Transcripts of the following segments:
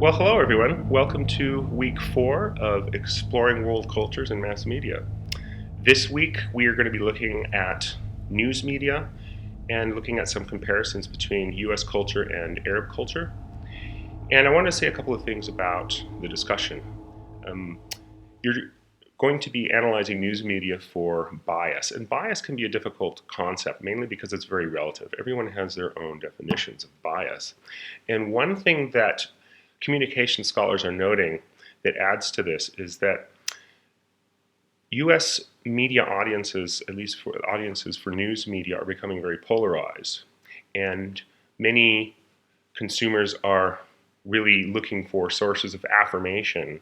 Well, hello everyone. Welcome to week 4 of Exploring World Cultures and Mass Media. This week we are going to be looking at news media and looking at some comparisons between US culture and Arab culture. And I want to say a couple of things about the discussion. You're going to be analyzing news media for bias, and bias can be a difficult concept, mainly because it's very relative. Everyone has their own definitions of bias. And one thing that communication scholars are noting that adds to this is that US media audiences, at least for audiences for news media, are becoming very polarized. And many consumers are really looking for sources of affirmation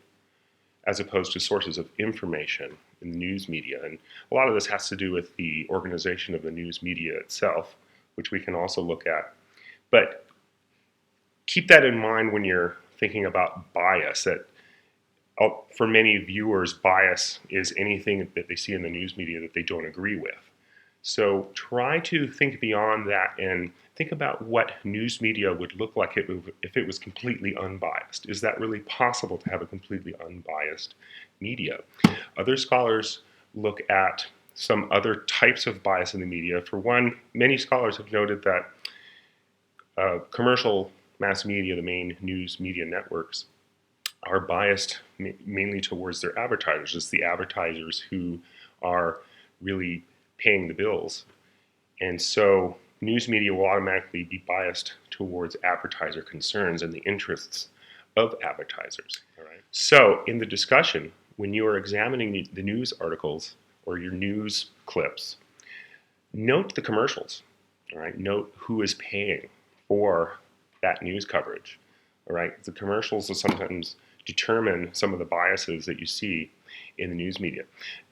as opposed to sources of information in the news media. And a lot of this has to do with the organization of the news media itself, which we can also look at. But keep that in mind when you're thinking about bias, that for many viewers, bias is anything that they see in the news media that they don't agree with. So try to think beyond that and think about what news media would look like if it was completely unbiased. Is that really possible to have a completely unbiased media? Other scholars look at some other types of bias in the media. For one, many scholars have noted that commercial mass media, the main news media networks, are biased mainly towards their advertisers. It's the advertisers who are really paying the bills. And so news media will automatically be biased towards advertiser concerns and the interests of advertisers. All right. So in the discussion, when you are examining the news articles or your news clips, note the commercials. All right. Note who is paying for that news coverage. All right. The commercials will sometimes determine some of the biases that you see in the news media.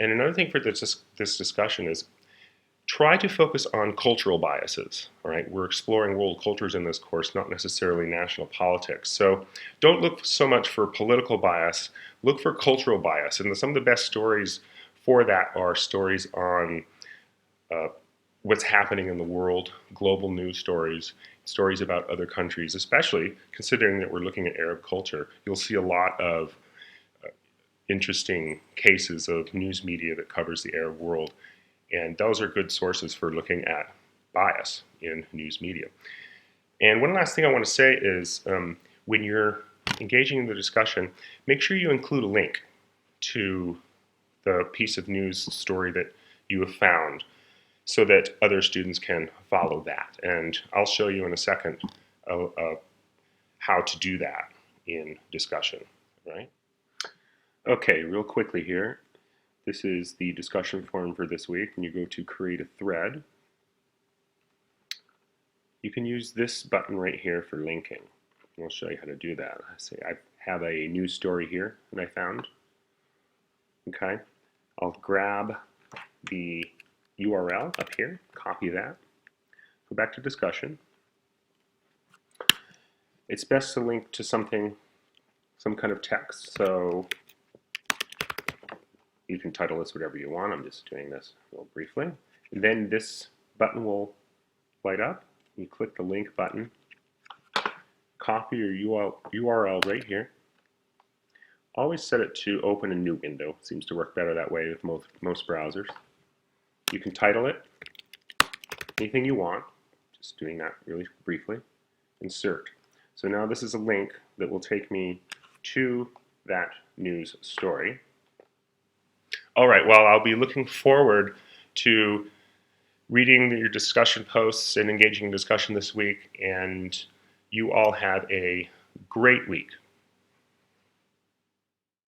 And another thing for this discussion is try to focus on cultural biases. All right, we're exploring world cultures in this course, not necessarily national politics. So don't look so much for political bias, look for cultural bias. And some of the best stories for that are stories on what's happening in the world, global news stories, stories about other countries, especially considering that we're looking at Arab culture. You'll see a lot of interesting cases of news media that covers the Arab world. And those are good sources for looking at bias in news media. And one last thing I want to say is when you're engaging in the discussion, make sure you include a link to the piece of news story that you have found so that other students can follow that. And I'll show you in a second how to do that in discussion, right? Okay, real quickly here. This is the discussion forum for this week, and you go to create a thread. You can use this button right here for linking. I'll show you how to do that. I have a news story here that I found. Okay, I'll grab the URL up here, copy that, go back to discussion. It's best to link to something, some kind of text. So you can title this whatever you want. I'm just doing this real briefly. And then this button will light up. You click the link button, copy your URL right here. Always set it to open a new window. Seems to work better that way with most browsers. You can title it anything you want. Just doing that really briefly. Insert. So now this is a link that will take me to that news story. All right, well, I'll be looking forward to reading your discussion posts and engaging in discussion this week, and you all have a great week.